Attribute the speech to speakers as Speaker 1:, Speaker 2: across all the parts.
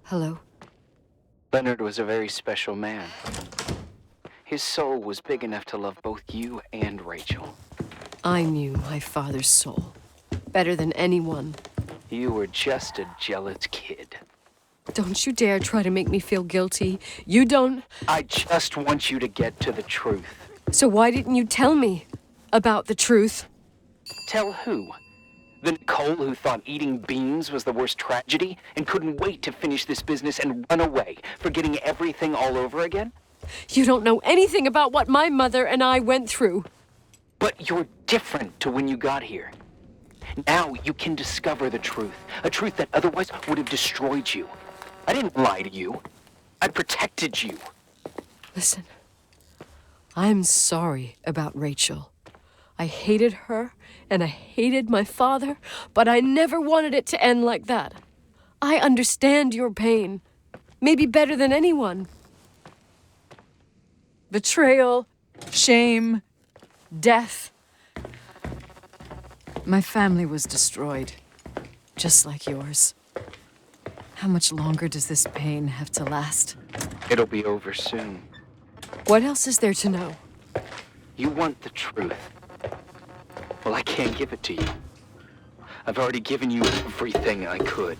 Speaker 1: Hello?
Speaker 2: Leonard was a very special man. His soul was big enough to love both you and Rachel.
Speaker 1: I knew my father's soul better than anyone.
Speaker 2: You were just a jealous kid.
Speaker 1: Don't you dare try to make me feel guilty. You don't...
Speaker 2: I just want you to get to the truth.
Speaker 1: So why didn't you tell me about the truth?
Speaker 2: Tell who? The Nicole who thought eating beans was the worst tragedy and couldn't wait to finish this business and run away, forgetting everything all over again?
Speaker 1: You don't know anything about what my mother and I went through.
Speaker 2: But you're different to when you got here. Now you can discover the truth, a truth that otherwise would have destroyed you. I didn't lie to you. I protected you.
Speaker 1: Listen, I'm sorry about Rachel. I hated her, and I hated my father, but I never wanted it to end like that. I understand your pain, maybe better than anyone. Betrayal, shame, death. My family was destroyed, just like yours. How much longer does this pain have to last?
Speaker 2: It'll be over soon.
Speaker 1: What else is there to know?
Speaker 2: You want the truth. Well, I can't give it to you. I've already given you everything I could.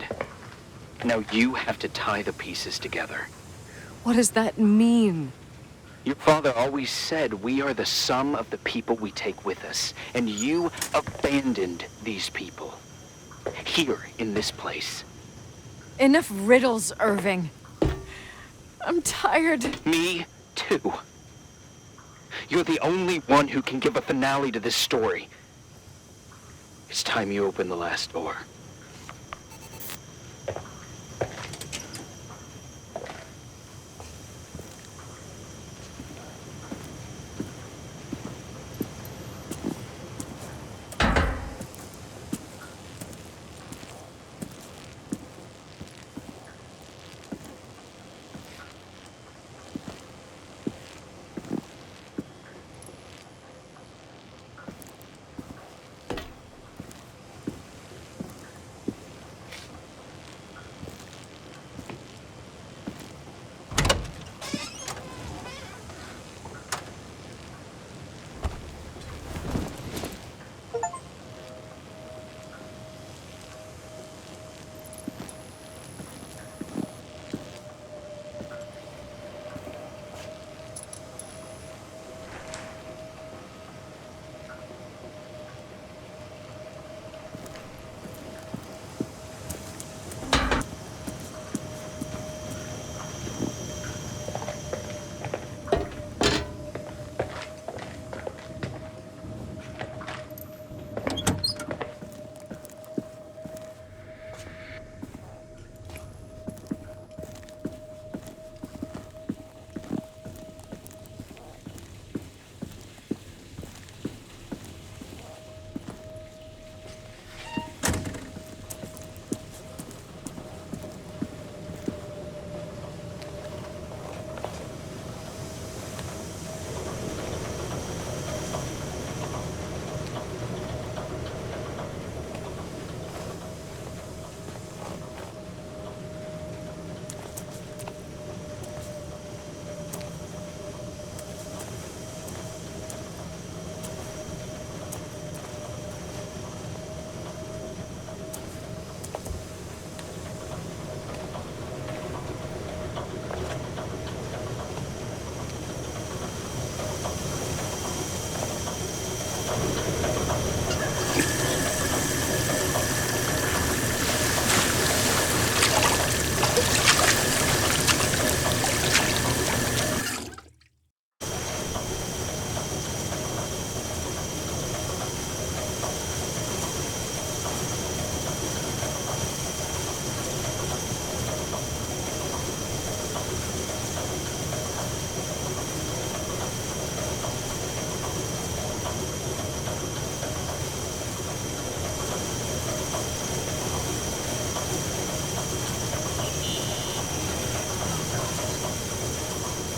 Speaker 2: Now you have to tie the pieces together.
Speaker 1: What does that mean?
Speaker 2: Your father always said we are the sum of the people we take with us, and you abandoned these people. Here, in this place.
Speaker 1: Enough riddles, Irving. I'm tired.
Speaker 2: Me, too. You're the only one who can give a finale to this story. It's time you open the last door.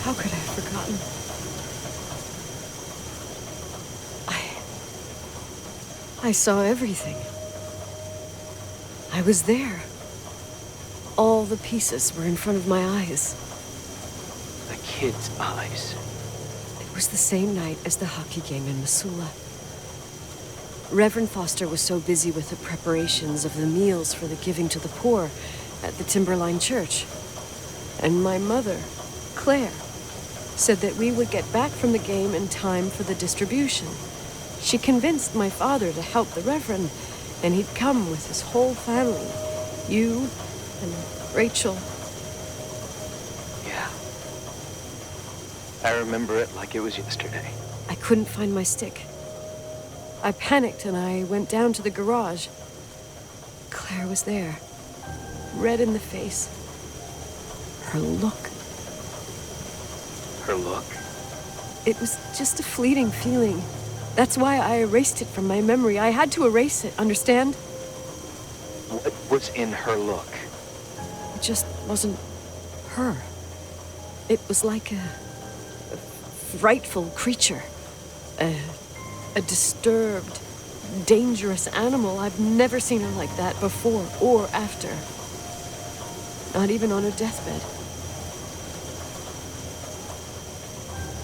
Speaker 1: How could I have forgotten? I saw everything. I was there. All the pieces were in front of my eyes.
Speaker 2: A kid's eyes.
Speaker 1: It was the same night as the hockey game in Missoula. Reverend Foster was so busy with the preparations of the meals for the giving to the poor at the Timberline Church. And my mother, Claire, said that we would get back from the game in time for the distribution. She convinced my father to help the Reverend, and he'd come with his whole family. You and Rachel.
Speaker 2: Yeah. I remember it like it was yesterday.
Speaker 1: I couldn't find my stick. I panicked and I went down to the garage. Claire was there, red in the face. Her look.
Speaker 2: Her look?
Speaker 1: It was just a fleeting feeling. That's why I erased it from my memory. I had to erase it, understand?
Speaker 2: What was in her look?
Speaker 1: It just wasn't her. It was like a frightful creature. A disturbed, dangerous animal. I've never seen her like that before or after. Not even on her deathbed.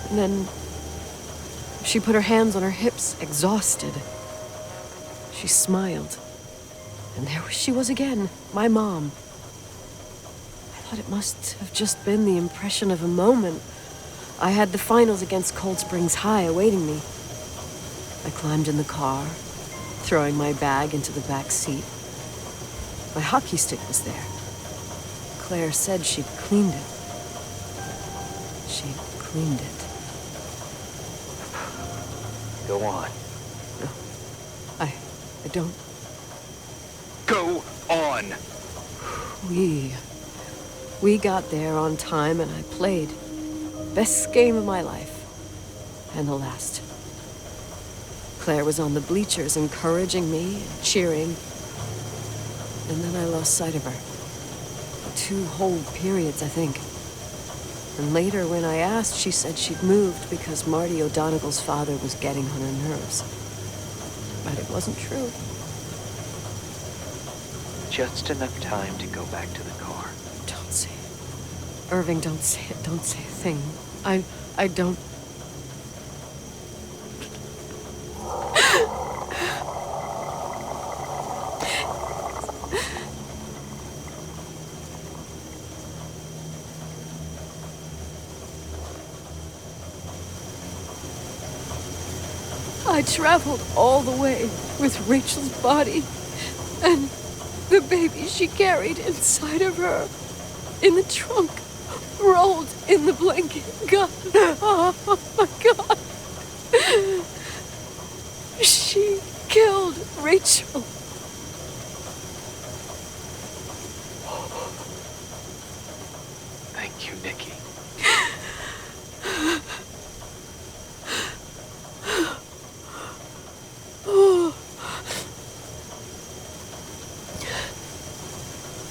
Speaker 1: And then she put her hands on her hips, exhausted. She smiled. And there she was again, my mom. I thought it must have just been the impression of a moment. I had the finals against Cold Springs High awaiting me. I climbed in the car, throwing my bag into the back seat. My hockey stick was there. Claire said she'd cleaned it. She'd cleaned it.
Speaker 2: Go on.
Speaker 1: No, I don't.
Speaker 2: Go on!
Speaker 1: We got there on time and I played. Best game of my life. And the last. Claire was on the bleachers encouraging me and cheering. And then I lost sight of her. 2 whole periods, I think. And later when I asked, she said she'd moved because Marty O'Donegal's father was getting on her nerves. But it wasn't true.
Speaker 2: Just enough time to go back to the car.
Speaker 1: Don't say it. Irving, don't say it. Don't say a thing. I don't... I traveled all the way with Rachel's body and the baby she carried inside of her in the trunk, rolled in the blanket. God, oh my God. She killed Rachel.
Speaker 2: Thank you, Nikki.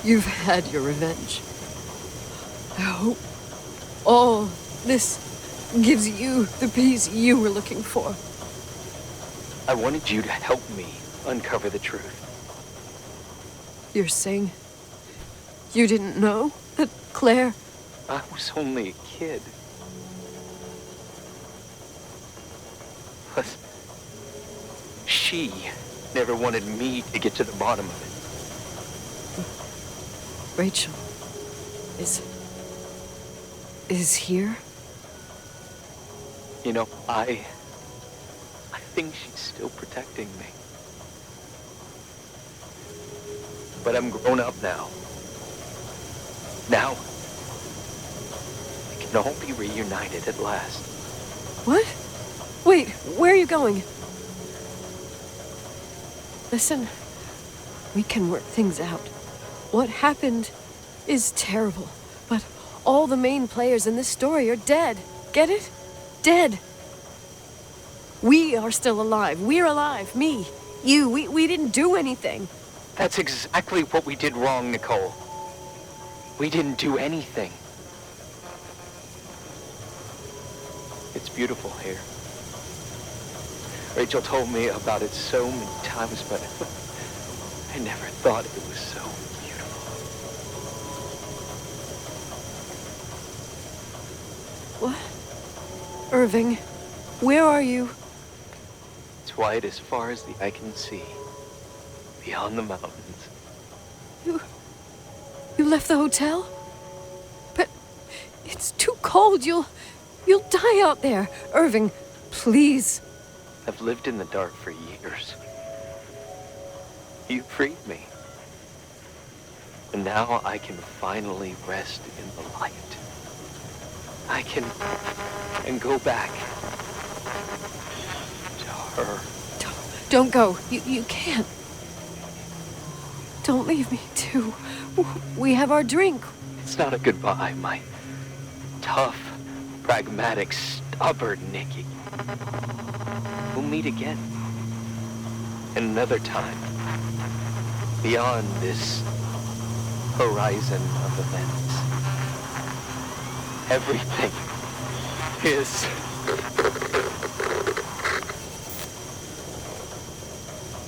Speaker 1: You've had your revenge. I hope all this gives you the peace you were looking for.
Speaker 2: I wanted you to help me uncover the truth.
Speaker 1: You're saying you didn't know that Claire...
Speaker 2: I was only a kid. Plus, she never wanted me to get to the bottom of it.
Speaker 1: Rachel is here?
Speaker 2: You know, I think she's still protecting me. But I'm grown up now. Now, we can all be reunited at last.
Speaker 1: What? Wait, where are you going? Listen, we can work things out. What happened is terrible, but all the main players in this story are dead. Get it? Dead. We are still alive. We're alive. Me, you, we didn't do anything.
Speaker 2: That's exactly what we did wrong, Nicole. We didn't do anything. It's beautiful here. Rachel told me about it so many times, but I never thought it was so beautiful.
Speaker 1: Irving, where are you?
Speaker 2: It's white as far as the eye can see, beyond the mountains.
Speaker 1: You left the hotel? But it's too cold. You'll die out there. Irving, please.
Speaker 2: I've lived in the dark for years. You freed me. And now I can finally rest in the light. I can go back to her.
Speaker 1: Don't go. You can't. Don't leave me, too. We have our drink.
Speaker 2: It's not a goodbye, my tough, pragmatic, stubborn Nikki. We'll meet again. Another time. Beyond this horizon of events. Everything is...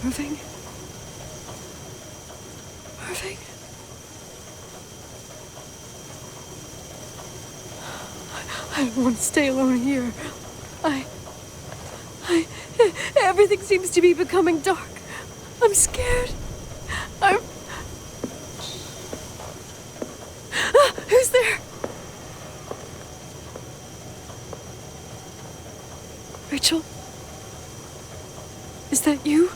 Speaker 1: Irving? Irving? I don't want to stay alone here. Everything seems to be becoming dark. I'm scared. Who's there? Rachel? Is that you?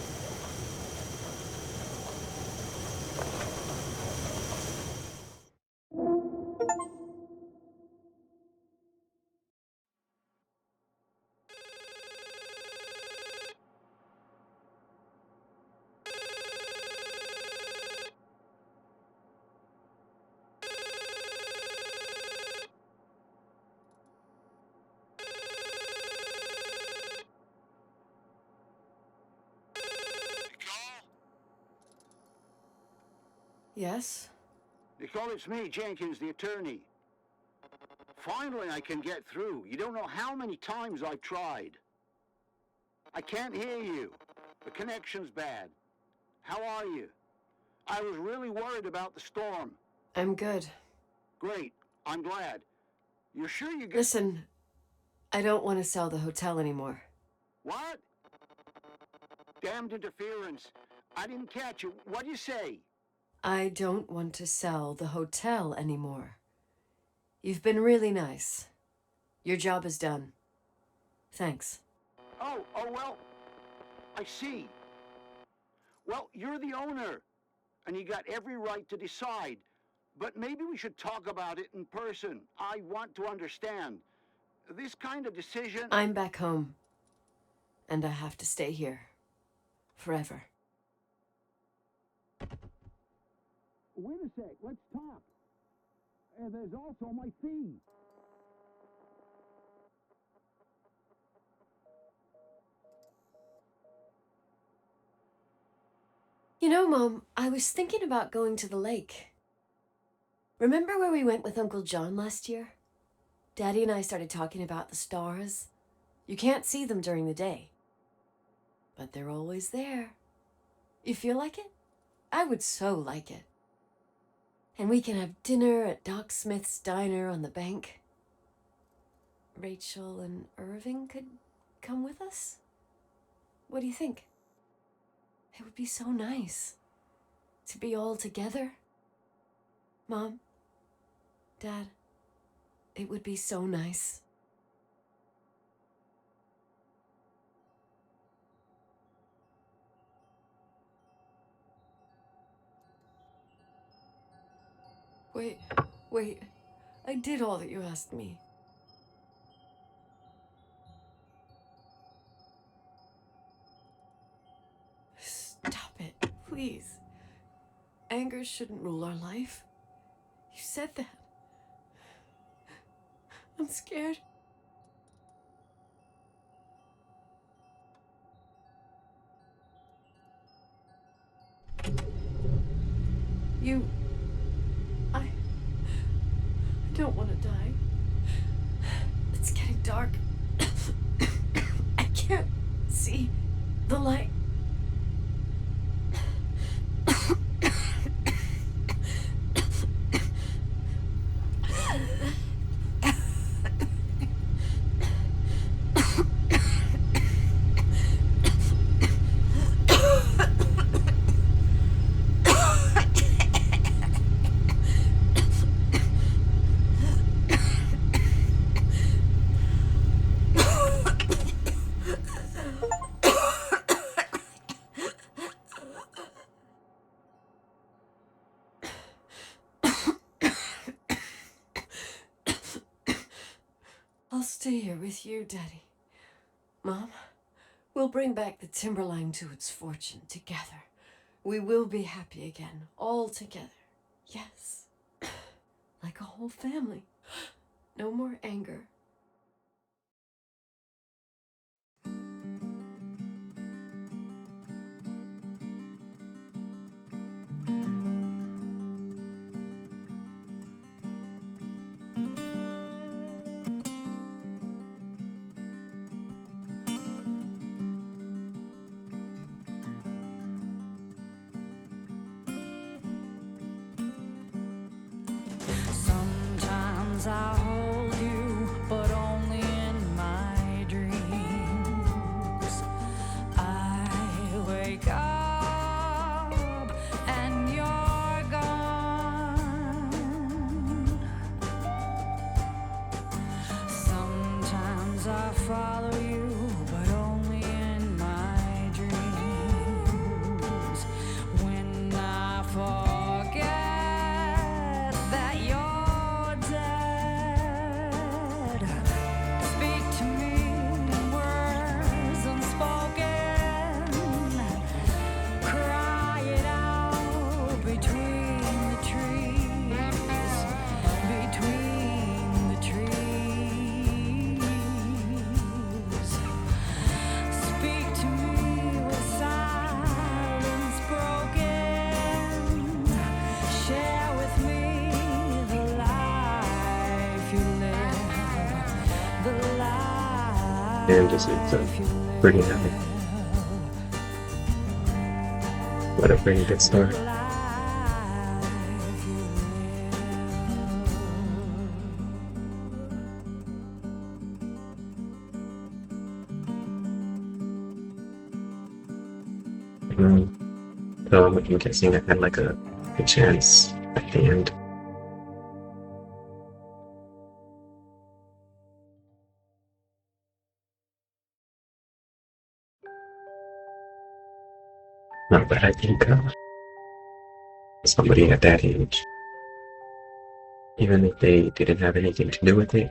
Speaker 1: Yes?
Speaker 3: Nicole, it's me, Jenkins, the attorney. Finally, I can get through. You don't know how many times I've tried. I can't hear you. The connection's bad. How are you? I was really worried about the storm.
Speaker 1: I'm good.
Speaker 3: Great. I'm glad. You're sure you get...
Speaker 1: Listen, I don't want to sell the hotel anymore.
Speaker 3: What? Damned interference. I didn't catch you. What'd you say?
Speaker 1: I don't want to sell the hotel anymore. You've been really nice. Your job is done. Thanks.
Speaker 3: Oh, well, I see. Well, you're the owner, and you got every right to decide. But maybe we should talk about it in person. I want to understand. This kind of decision...
Speaker 1: I'm back home, and I have to stay here. Forever.
Speaker 3: Wait a sec, let's talk. There's also my fee.
Speaker 1: You know, Mom, I was thinking about going to the lake. Remember where we went with Uncle John last year? Daddy and I started talking about the stars. You can't see them during the day, but they're always there. You feel like it? I would so like it. And we can have dinner at Doc Smith's diner on the bank. Rachel and Irving could come with us? What do you think? It would be so nice to be all together. Mom, Dad, it would be so nice. Wait. I did all that you asked me. Stop it, please. Anger shouldn't rule our life. You said that. I'm scared. I don't want to die. It's getting dark. I can't see the light. I'll stay here with you, Daddy. Mom, we'll bring back the Timberline to its fortune together. We will be happy again, all together. Yes. Like a whole family. No more anger.
Speaker 4: Sometimes I hold you, but only in my dreams. I wake up and you're gone. Sometimes I follow you, but only in my dreams. When I forget that you're dead, speak to me in words unspoken. Cry it out between the trees, between the trees. Speak to me with silence broken. Share with me the life you live, the life
Speaker 5: And just it's pretty happy. What a pretty good start. So I'm guessing I had like a chance at the end. But I think somebody at that age, even if they didn't have anything to do with it,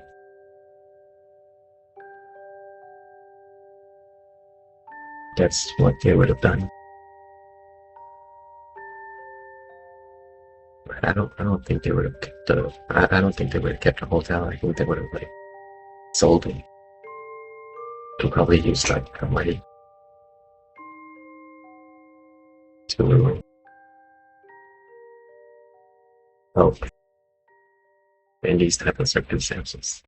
Speaker 5: that's what they would have done. But I don't think they would have kept I don't think they would have kept the hotel. I think they would have like sold it to probably use like money to help in these type of circumstances.